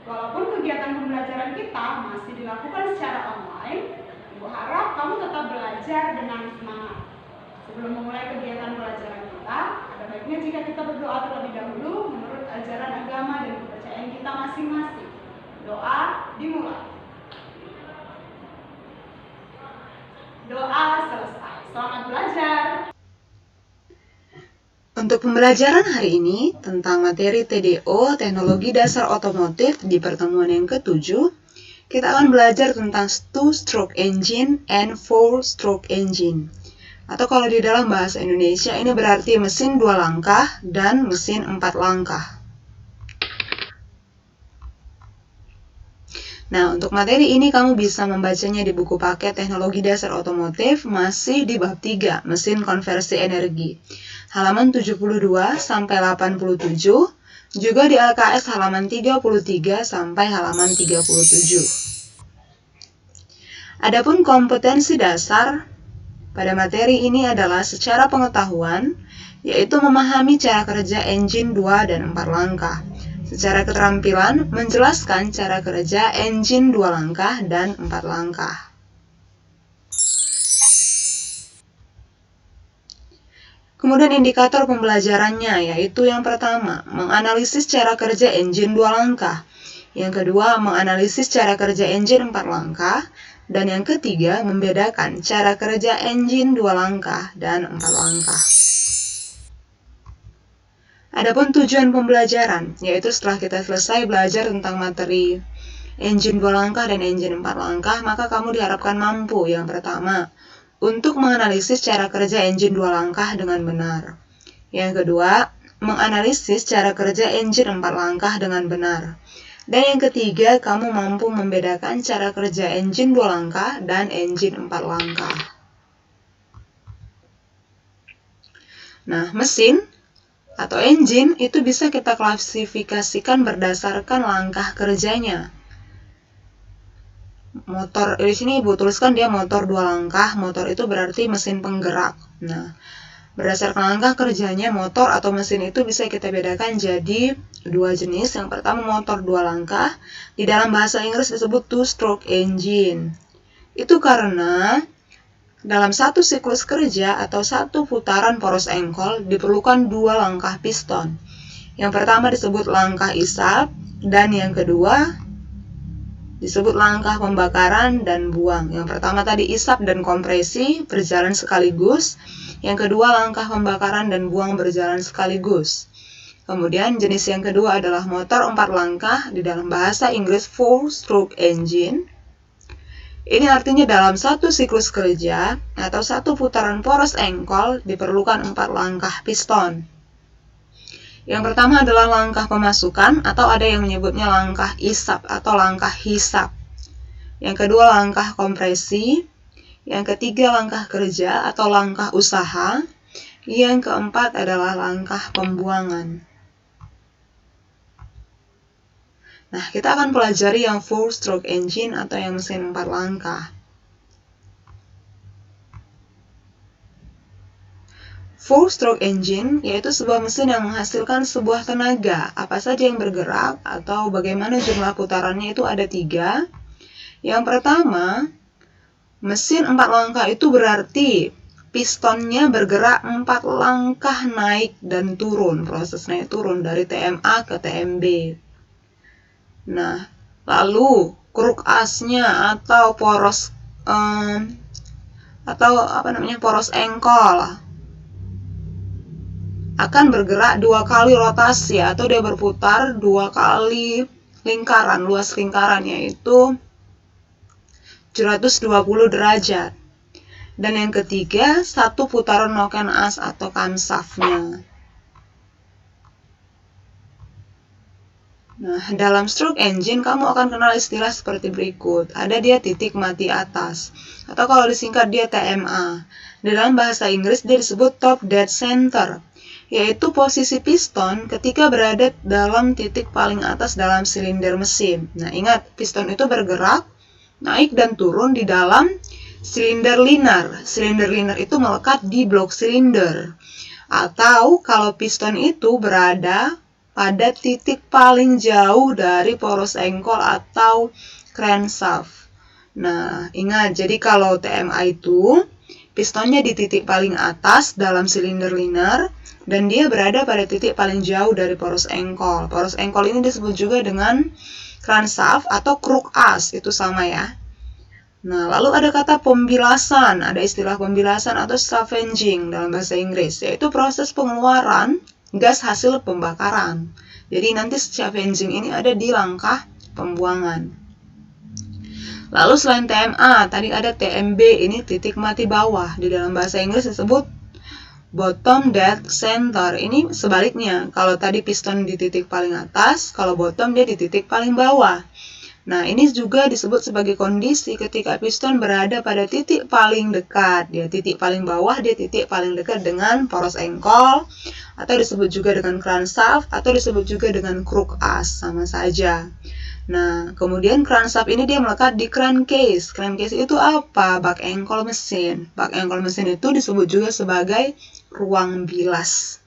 Walaupun kegiatan pembelajaran kita masih dilakukan secara online, Ibu harap kamu tetap belajar dengan semangat. Sebelum memulai kegiatan pelajaran kita, ada baiknya jika kita berdoa terlebih dahulu menurut ajaran agama dan kepercayaan kita masing-masing. Doa dimulai. Doa selesai. Selamat belajar. Untuk pembelajaran hari ini tentang materi TDO, Teknologi Dasar Otomotif di pertemuan yang ke-7, kita akan belajar tentang two-stroke engine and four-stroke engine. Atau kalau di dalam bahasa Indonesia ini berarti mesin 2 langkah dan mesin 4 langkah. Nah, untuk materi ini kamu bisa membacanya di buku paket Teknologi Dasar Otomotif masih di bab 3, mesin konversi energi. Halaman 72 sampai 87, juga di LKS halaman 33 sampai halaman 37. Adapun kompetensi dasar pada materi ini adalah secara pengetahuan, yaitu memahami cara kerja engine 2 dan 4 langkah. Secara keterampilan, menjelaskan cara kerja engine 2 langkah dan 4 langkah. Kemudian indikator pembelajarannya, yaitu yang pertama, menganalisis cara kerja engine 2 langkah. Yang kedua, menganalisis cara kerja engine 4 langkah. Dan yang ketiga, membedakan cara kerja engine 2 langkah dan 4 langkah. Adapun tujuan pembelajaran, yaitu setelah kita selesai belajar tentang materi engine 2 langkah dan engine 4 langkah, maka kamu diharapkan mampu yang pertama, untuk menganalisis cara kerja engine 2 langkah dengan benar. Yang kedua, menganalisis cara kerja engine 4 langkah dengan benar. Dan yang ketiga, kamu mampu membedakan cara kerja engine 2 langkah dan engine 4 langkah. Nah, mesin atau engine itu bisa kita klasifikasikan berdasarkan langkah kerjanya. Motor, di sini Ibu tuliskan dia motor 2 langkah, motor itu berarti mesin penggerak. Nah, berdasarkan langkah kerjanya motor atau mesin itu bisa kita bedakan jadi dua jenis. Yang pertama motor 2 langkah, di dalam bahasa Inggris disebut two-stroke engine. Itu karena dalam satu siklus kerja atau satu putaran poros engkol diperlukan 2 langkah piston. Yang pertama disebut langkah isap dan yang kedua disebut langkah pembakaran dan buang. Yang pertama tadi isap dan kompresi berjalan sekaligus. Yang kedua langkah pembakaran dan buang berjalan sekaligus. Kemudian jenis yang kedua adalah motor 4 langkah, di dalam bahasa Inggris four-stroke engine. Ini artinya dalam satu siklus kerja atau satu putaran poros engkol diperlukan 4 langkah piston. Yang pertama adalah langkah pemasukan atau ada yang menyebutnya langkah isap atau langkah hisap. Yang kedua langkah kompresi. Yang ketiga langkah kerja atau langkah usaha. Yang keempat adalah langkah pembuangan. Nah, kita akan pelajari yang four-stroke engine atau yang mesin 4 langkah. Four-stroke engine yaitu sebuah mesin yang menghasilkan sebuah tenaga, apa saja yang bergerak atau bagaimana jumlah putarannya itu ada 3. Yang pertama, mesin 4 langkah itu berarti pistonnya bergerak 4 langkah naik dan turun, proses naik turun dari TMA ke TMB. Nah, lalu kruk asnya atau poros poros engkol akan bergerak 2 kali rotasi atau dia berputar 2 kali lingkaran, luas lingkaran yaitu 120 derajat. Dan yang ketiga, satu putaran noken as atau kamsafnya. Nah, dalam stroke engine kamu akan kenal istilah seperti berikut. Ada dia titik mati atas, atau kalau disingkat dia TMA. Di dalam bahasa Inggris dia disebut top dead center, yaitu posisi piston ketika berada dalam titik paling atas dalam silinder mesin. Nah, ingat, piston itu bergerak, naik dan turun di dalam silinder linear. Silinder linear itu melekat di blok silinder. Atau kalau piston itu berada pada titik paling jauh dari poros engkol atau crankshaft. Nah, ingat, jadi kalau TMA itu pistonnya di titik paling atas dalam silinder liner dan dia berada pada titik paling jauh dari poros engkol. Poros engkol ini disebut juga dengan crankshaft atau crook as, itu sama ya. Nah, lalu ada kata pembilasan, ada istilah pembilasan atau scavenging dalam bahasa Inggris, yaitu proses pengeluaran gas hasil pembakaran. Jadi nanti scavenging ini ada di langkah pembuangan. Lalu selain TMA, tadi ada TMB, ini titik mati bawah. Di dalam bahasa Inggris disebut bottom dead center. Ini sebaliknya, kalau tadi piston di titik paling atas, kalau bottom dia di titik paling bawah. Nah, ini juga disebut sebagai kondisi ketika piston berada pada titik paling dekat. Dia titik paling bawah, dia titik paling dekat dengan poros engkol, atau disebut juga dengan crankshaft, atau disebut juga dengan crook as, sama saja. Nah, kemudian crankshaft ini dia melekat di crankcase. Crankcase itu apa? Bak engkol mesin. Bak engkol mesin itu disebut juga sebagai ruang bilas.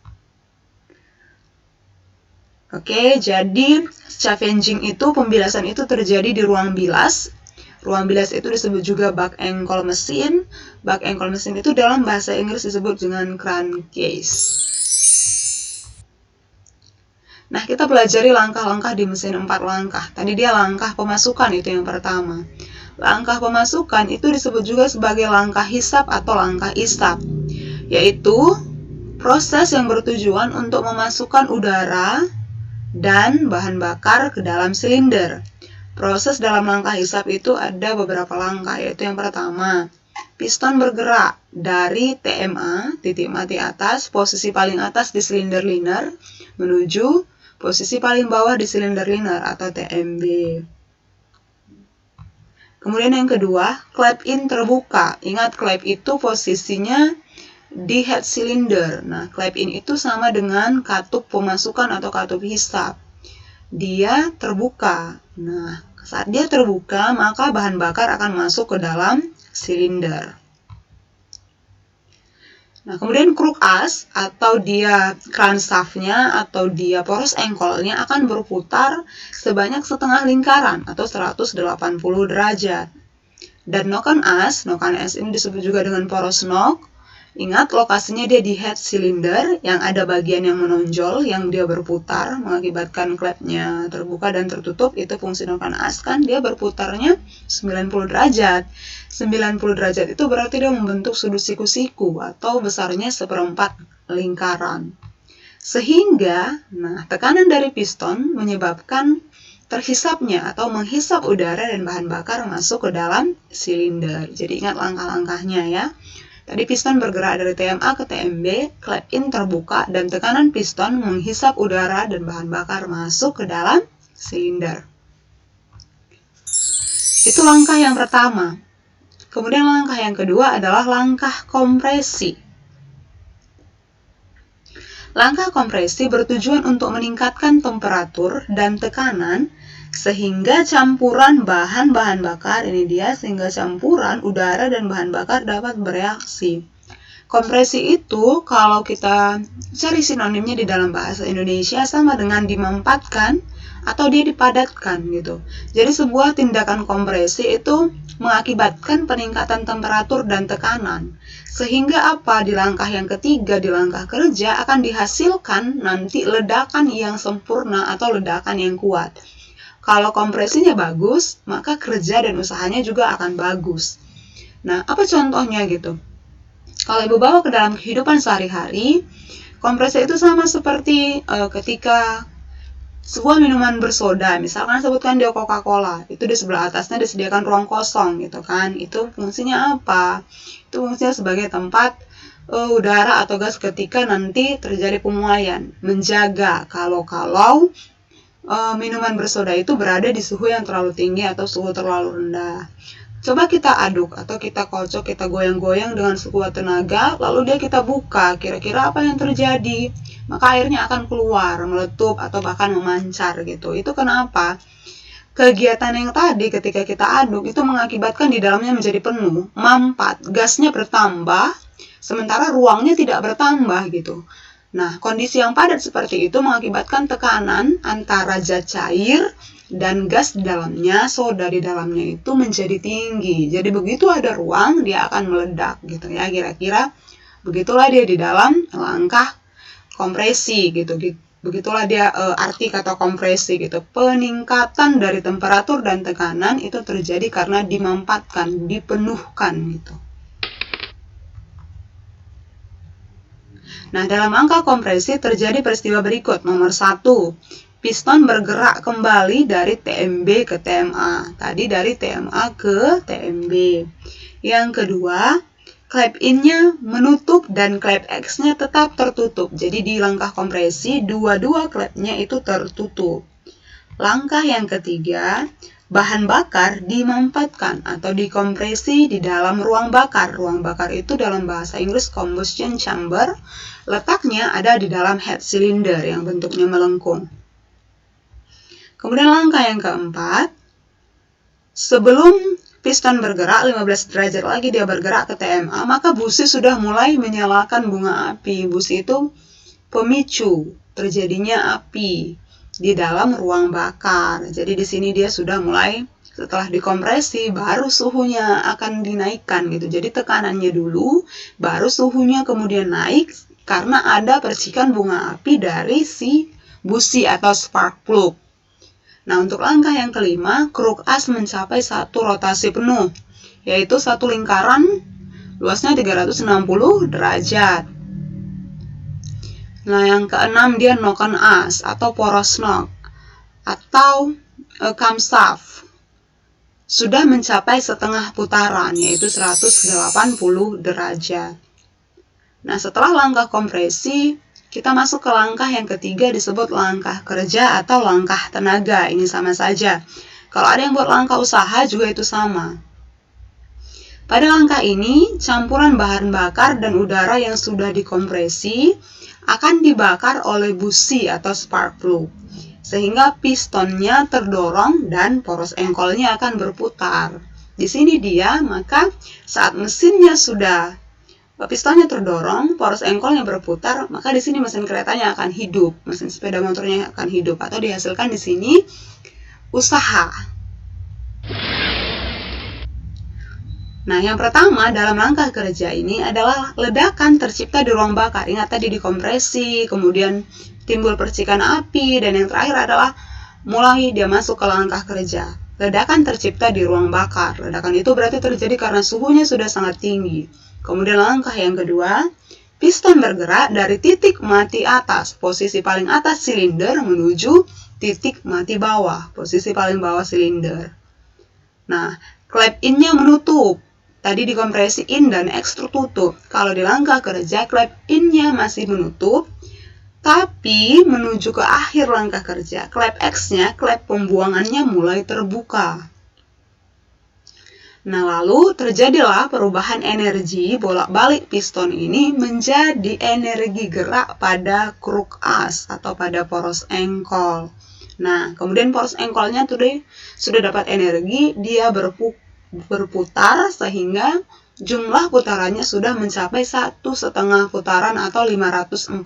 Oke, jadi scavenging itu, pembilasan itu terjadi di ruang bilas. Ruang bilas itu disebut juga bak engkol mesin. Bak engkol mesin itu dalam bahasa Inggris disebut dengan crankcase. Nah, kita pelajari langkah-langkah di mesin 4 langkah. Tadi dia langkah pemasukan, itu yang pertama. Langkah pemasukan itu disebut juga sebagai langkah hisap atau langkah isap, yaitu proses yang bertujuan untuk memasukkan udara dan bahan bakar ke dalam silinder. Proses dalam langkah hisap itu ada beberapa langkah, yaitu yang pertama, piston bergerak dari TMA, titik mati atas, posisi paling atas di silinder liner, menuju posisi paling bawah di silinder liner atau TMB. Kemudian yang kedua, clap in terbuka. Ingat, clap itu posisinya di head cylinder. Nah, clap in itu sama dengan katup pemasukan atau katup hisap. Dia terbuka. Nah, saat dia terbuka, maka bahan bakar akan masuk ke dalam silinder. Nah, kemudian crook as atau dia crankshaft-nya atau dia poros engkolnya akan berputar sebanyak setengah lingkaran atau 180 derajat. Dan noken as ini disebut juga dengan poros knock. Ingat, lokasinya dia di head cylinder yang ada bagian yang menonjol yang dia berputar mengakibatkan klepnya terbuka dan tertutup. Itu fungsi noken as, kan dia berputarnya 90 derajat. 90 derajat itu berarti dia membentuk sudut siku-siku atau besarnya seperempat lingkaran. Sehingga, tekanan dari piston menyebabkan terhisapnya atau menghisap udara dan bahan bakar masuk ke dalam silinder. Jadi ingat langkah-langkahnya ya. Tadi piston bergerak dari TMA ke TMB, clap in terbuka, dan tekanan piston menghisap udara dan bahan bakar masuk ke dalam silinder. Itu langkah yang pertama. Kemudian langkah yang kedua adalah langkah kompresi. Langkah kompresi bertujuan untuk meningkatkan temperatur dan tekanan sehingga campuran bahan-bahan bakar, ini dia, sehingga campuran udara dan bahan bakar dapat bereaksi. Kompresi itu kalau kita cari sinonimnya di dalam bahasa Indonesia sama dengan dimempatkan atau dia dipadatkan gitu. Jadi sebuah tindakan kompresi itu mengakibatkan peningkatan temperatur dan tekanan. Sehingga apa? Di langkah yang ketiga, di langkah kerja akan dihasilkan nanti ledakan yang sempurna atau ledakan yang kuat. Kalau kompresinya bagus, maka kerja dan usahanya juga akan bagus. Nah, apa contohnya gitu? Kalau Ibu bawa ke dalam kehidupan sehari-hari, kompresi itu sama seperti ketika sebuah minuman bersoda, misalkan sebutkan dia Coca-Cola, itu di sebelah atasnya disediakan ruang kosong gitu kan. Itu fungsinya apa? Itu fungsinya sebagai tempat udara atau gas ketika nanti terjadi pemuaian, menjaga kalau minuman bersoda itu berada di suhu yang terlalu tinggi atau suhu terlalu rendah. Coba kita aduk atau kita kocok, kita goyang-goyang dengan sekuat tenaga, lalu dia kita buka, kira-kira apa yang terjadi? Maka airnya akan keluar, meletup atau bahkan memancar gitu. Itu kenapa? Kegiatan yang tadi ketika kita aduk itu mengakibatkan di dalamnya menjadi penuh, mampat, gasnya bertambah, sementara ruangnya tidak bertambah gitu. Nah, kondisi yang padat seperti itu mengakibatkan tekanan antara zat cair dan gas di dalamnya, soda di dalamnya itu menjadi tinggi. Jadi begitu ada ruang, dia akan meledak gitu ya. Kira-kira begitulah dia di dalam langkah kompresi gitu. Begitulah dia arti kata kompresi gitu. Peningkatan dari temperatur dan tekanan itu terjadi karena dimampatkan, dipenuhkan gitu. Nah, dalam angka kompresi terjadi peristiwa berikut. Nomor 1, piston bergerak kembali dari TMB ke TMA. Tadi dari TMA ke TMB. Yang kedua, clap in-nya menutup dan clap X-nya tetap tertutup. Jadi di langkah kompresi, dua-dua clap-nya itu tertutup. Langkah yang ketiga, bahan bakar dimampatkan atau dikompresi di dalam ruang bakar. Ruang bakar itu dalam bahasa Inggris combustion chamber. Letaknya ada di dalam head cylinder yang bentuknya melengkung. Kemudian langkah yang keempat, sebelum piston bergerak 15 derajat lagi dia bergerak ke TMA, maka busi sudah mulai menyalakan bunga api. Busi itu pemicu terjadinya api di dalam ruang bakar. Jadi di sini dia sudah mulai, setelah dikompresi baru suhunya akan dinaikkan gitu. Jadi tekanannya dulu, baru suhunya kemudian naik karena ada percikan bunga api dari si busi atau spark plug. Nah, untuk langkah yang kelima, kruk as mencapai satu rotasi penuh, yaitu satu lingkaran luasnya 360 derajat. Nah, yang keenam dia knock-on as atau poros knock atau camshaft sudah mencapai setengah putaran, yaitu 180 derajat. Nah, setelah langkah kompresi, kita masuk ke langkah yang ketiga disebut langkah kerja atau langkah tenaga. Ini sama saja. Kalau ada yang buat langkah usaha juga itu sama. Pada langkah ini, campuran bahan bakar dan udara yang sudah dikompresi akan dibakar oleh busi atau spark plug, sehingga pistonnya terdorong dan poros engkolnya akan berputar. Di sini dia, maka saat mesinnya sudah pistonnya terdorong, poros engkolnya berputar, maka di sini mesin keretanya akan hidup, mesin sepeda motornya akan hidup, atau dihasilkan di sini usaha. Nah, yang pertama dalam langkah kerja ini adalah ledakan tercipta di ruang bakar. Ingat tadi dikompresi, kemudian timbul percikan api, dan yang terakhir adalah mulai dia masuk ke langkah kerja. Ledakan tercipta di ruang bakar. Ledakan itu berarti terjadi karena suhunya sudah sangat tinggi. Kemudian langkah yang kedua, piston bergerak dari titik mati atas, posisi paling atas silinder, menuju titik mati bawah, posisi paling bawah silinder. Nah, clap in-nya menutup. Tadi dikompresi in dan X tertutup. Kalau di langkah kerja, clap in-nya masih menutup, tapi menuju ke akhir langkah kerja, clap X-nya, clap pembuangannya mulai terbuka. Nah, lalu terjadilah perubahan energi bolak-balik piston ini menjadi energi gerak pada kruk as atau pada poros engkol. Nah, kemudian poros engkolnya sudah dapat energi, dia berputar sehingga jumlah putarannya sudah mencapai 1,5 putaran atau 540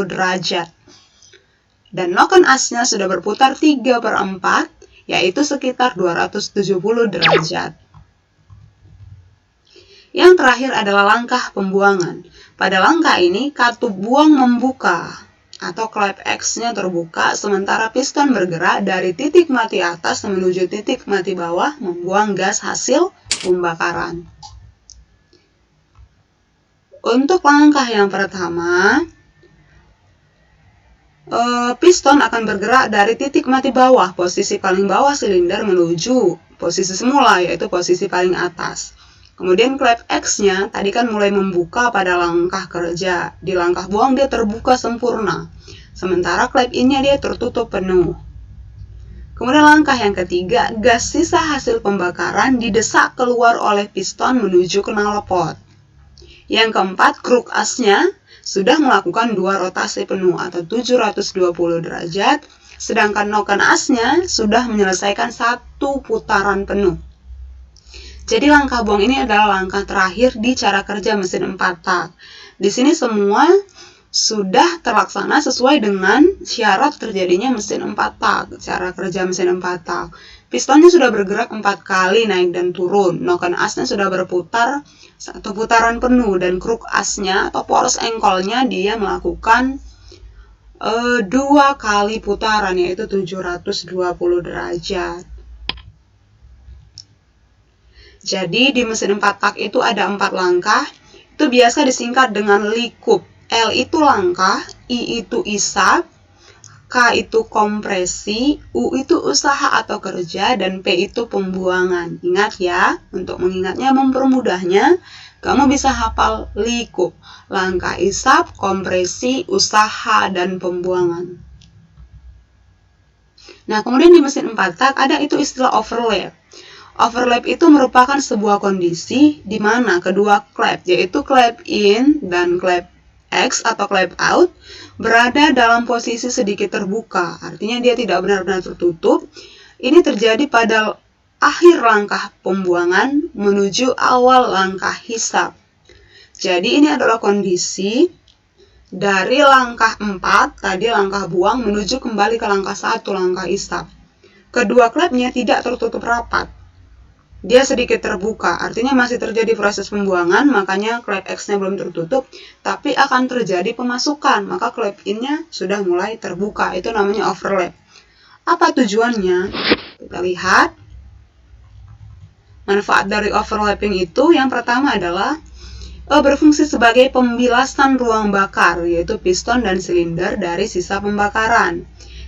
derajat. Dan knock-on as-nya sudah berputar 3/4, yaitu sekitar 270 derajat. Yang terakhir adalah langkah pembuangan. Pada langkah ini, katup buang membuka atau clap X-nya terbuka, sementara piston bergerak dari titik mati atas menuju titik mati bawah membuang gas hasil pembakaran. Untuk langkah yang pertama, piston akan bergerak dari titik mati bawah, posisi paling bawah silinder, menuju posisi semula, yaitu posisi paling atas. Kemudian clap X-nya tadi kan mulai membuka pada langkah kerja. Di langkah buang dia terbuka sempurna. Sementara clap in-nya dia tertutup penuh. Kemudian langkah yang ketiga, gas sisa hasil pembakaran didesak keluar oleh piston menuju knalpot. Yang keempat, kruk as-nya sudah melakukan 2 rotasi penuh atau 720 derajat, sedangkan knock-on as-nya sudah menyelesaikan 1 putaran penuh. Jadi langkah buang ini adalah langkah terakhir di cara kerja mesin 4 tak. Di sini semua sudah terlaksana sesuai dengan syarat terjadinya mesin 4 tak, cara kerja mesin 4 tak. Pistonnya sudah bergerak 4 kali naik dan turun, noken asnya sudah berputar 1 putaran penuh, dan kruk asnya atau poros engkolnya dia melakukan 2 kali putaran, yaitu 720 derajat. Jadi di mesin 4 tak itu ada 4 langkah, itu biasa disingkat dengan likup. L itu langkah, I itu isap, K itu kompresi, U itu usaha atau kerja, dan P itu pembuangan. Ingat ya, untuk mengingatnya mempermudahnya, kamu bisa hafal likup, langkah isap, kompresi, usaha, dan pembuangan. Nah, kemudian di mesin 4 tak ada itu istilah overlap. Overlap itu merupakan sebuah kondisi di mana kedua klep, yaitu klep in dan klep X atau klep out, berada dalam posisi sedikit terbuka. Artinya dia tidak benar-benar tertutup. Ini terjadi pada akhir langkah pembuangan menuju awal langkah hisap. Jadi ini adalah kondisi dari langkah 4, tadi langkah buang, menuju kembali ke langkah 1, langkah hisap. Kedua klepnya tidak tertutup rapat. Dia sedikit terbuka, artinya masih terjadi proses pembuangan, makanya klep X-nya belum tertutup, tapi akan terjadi pemasukan, maka klep in-nya sudah mulai terbuka. Itu namanya overlap. Apa tujuannya? Kita lihat. Manfaat dari overlapping itu yang pertama adalah berfungsi sebagai pembilasan ruang bakar, yaitu piston dan silinder dari sisa pembakaran.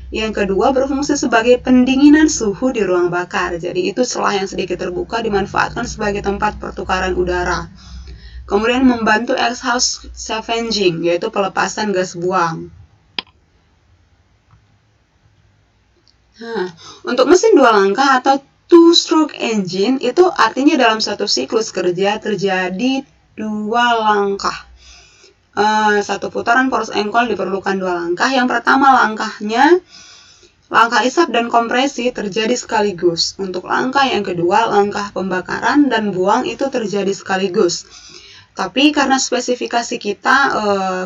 Yang kedua, berfungsi sebagai pendinginan suhu di ruang bakar. Jadi itu celah yang sedikit terbuka dimanfaatkan sebagai tempat pertukaran udara. Kemudian membantu exhaust scavenging, yaitu pelepasan gas buang. Nah, untuk mesin 2 langkah atau two-stroke engine itu artinya dalam satu siklus kerja terjadi 2 langkah. 1 putaran poros engkol diperlukan 2 langkah. Yang pertama langkah isap dan kompresi terjadi sekaligus. Untuk langkah yang kedua, langkah pembakaran dan buang itu terjadi sekaligus. Tapi karena spesifikasi kita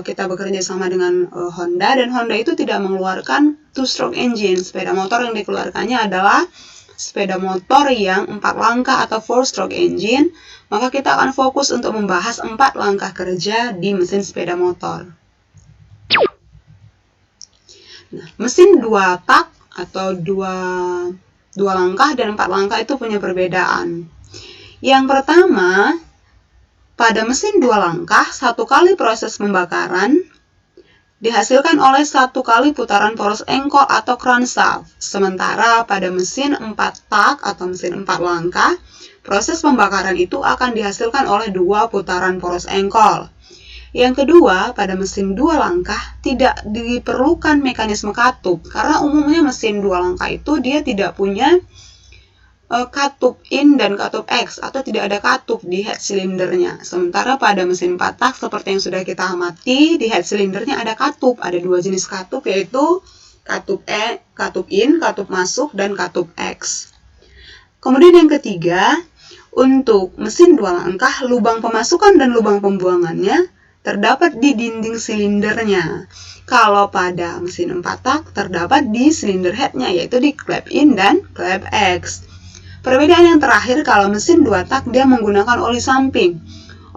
bekerja sama dengan Honda, dan Honda itu tidak mengeluarkan two-stroke engine. Sepeda motor yang dikeluarkannya adalah sepeda motor yang 4 langkah atau 4-stroke engine. Maka kita akan fokus untuk membahas 4 langkah kerja di mesin sepeda motor. Nah, mesin 2 tak atau 2 langkah dan 4 langkah itu punya perbedaan. Yang pertama, pada mesin 2 langkah, 1 kali proses pembakaran dihasilkan oleh 1 kali putaran poros engkol atau crankshaft. Sementara pada mesin 4 tak atau mesin 4 langkah, proses pembakaran itu akan dihasilkan oleh 2 putaran poros engkol. Yang kedua, pada mesin 2 langkah tidak diperlukan mekanisme katup, karena umumnya mesin 2 langkah itu dia tidak punya katup in dan katup X, atau tidak ada katup di head silindernya. Sementara pada mesin 4 tak seperti yang sudah kita amati, di head silindernya ada katup. Ada 2 jenis katup, yaitu katup in, katup masuk, dan katup X. Kemudian yang ketiga, untuk mesin 2 langkah, lubang pemasukan dan lubang pembuangannya terdapat di dinding silindernya. Kalau pada mesin 4 tak terdapat di silinder headnya, yaitu di klep in dan klep X. Perbedaan yang terakhir, kalau mesin 2 tak dia menggunakan oli samping.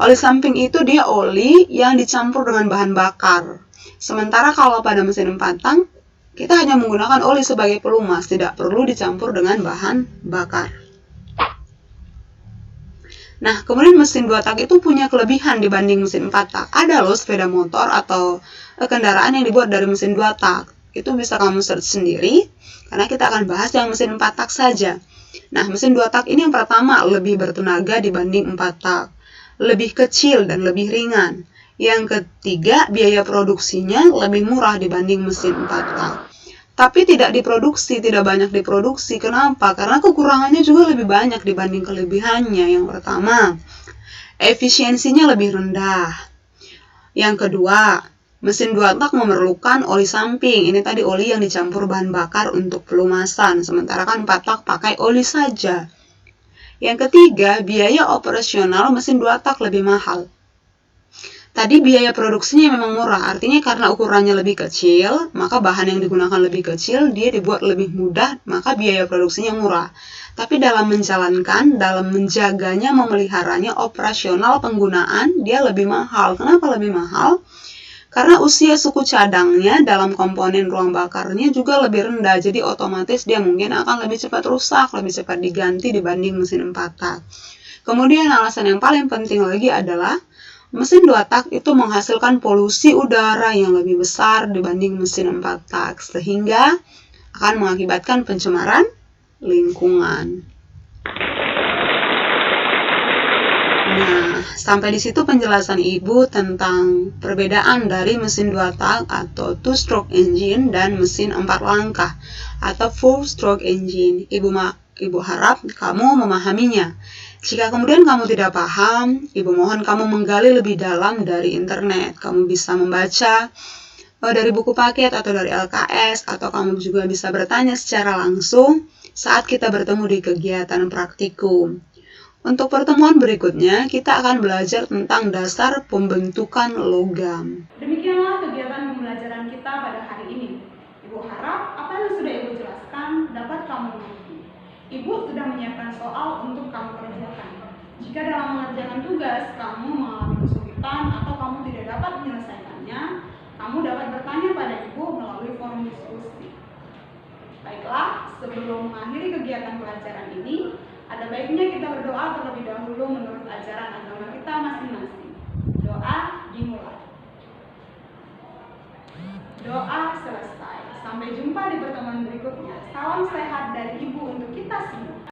Oli samping itu dia oli yang dicampur dengan bahan bakar. Sementara kalau pada mesin 4 tak, kita hanya menggunakan oli sebagai pelumas, tidak perlu dicampur dengan bahan bakar. Nah, kemudian mesin 2 tak itu punya kelebihan dibanding mesin 4 tak. Ada loh sepeda motor atau kendaraan yang dibuat dari mesin 2 tak. Itu bisa kamu search sendiri, karena kita akan bahas yang mesin 4 tak saja. Nah, mesin 2 tak ini yang pertama lebih bertenaga dibanding 4 tak. Lebih kecil dan lebih ringan. Yang ketiga, biaya produksinya lebih murah dibanding mesin 4 tak. Tapi tidak banyak diproduksi. Kenapa? Karena kekurangannya juga lebih banyak dibanding kelebihannya. Yang pertama, efisiensinya lebih rendah. Yang kedua, mesin 2 tak memerlukan oli samping. Ini tadi oli yang dicampur bahan bakar untuk pelumasan. Sementara kan 4 tak pakai oli saja. Yang ketiga, biaya operasional mesin 2 tak lebih mahal. Tadi biaya produksinya memang murah, artinya karena ukurannya lebih kecil, maka bahan yang digunakan lebih kecil, dia dibuat lebih mudah, maka biaya produksinya murah. Tapi dalam menjalankan, dalam menjaganya, memeliharanya, operasional penggunaan, dia lebih mahal. Kenapa lebih mahal? Karena usia suku cadangnya dalam komponen ruang bakarnya juga lebih rendah, jadi otomatis dia mungkin akan lebih cepat rusak, lebih cepat diganti dibanding mesin 4 tak. Kemudian alasan yang paling penting lagi adalah mesin 2 tak itu menghasilkan polusi udara yang lebih besar dibanding mesin 4 tak, sehingga akan mengakibatkan pencemaran lingkungan. Nah, sampai di situ penjelasan Ibu tentang perbedaan dari mesin 2 tak atau two-stroke engine dan mesin 4 langkah atau four-stroke engine. Ibu harap kamu memahaminya. Jika kemudian kamu tidak paham, Ibu mohon kamu menggali lebih dalam dari internet. Kamu bisa membaca dari buku paket atau dari LKS, atau kamu juga bisa bertanya secara langsung saat kita bertemu di kegiatan praktikum. Untuk pertemuan berikutnya, kita akan belajar tentang dasar pembentukan logam. Demikianlah kegiatan pembelajaran kita pada hari ini. Ibu harap apa yang sudah Ibu jelaskan dapat kamu mengerti. Ibu sudah menyiapkan soal untuk kamu kerjakan. Jika dalam mengerjakan tugas kamu mengalami kesulitan atau kamu tidak dapat menyelesaikannya, kamu dapat bertanya pada Ibu melalui forum diskusi. Baiklah, sebelum mengakhiri kegiatan pelajaran ini, ada baiknya kita berdoa terlebih dahulu menurut ajaran agama kita masing-masing. Doa dimulai. Doa selesai. Sampai jumpa di pertemuan berikutnya. Salam sehat dari Ibu untuk kita semua.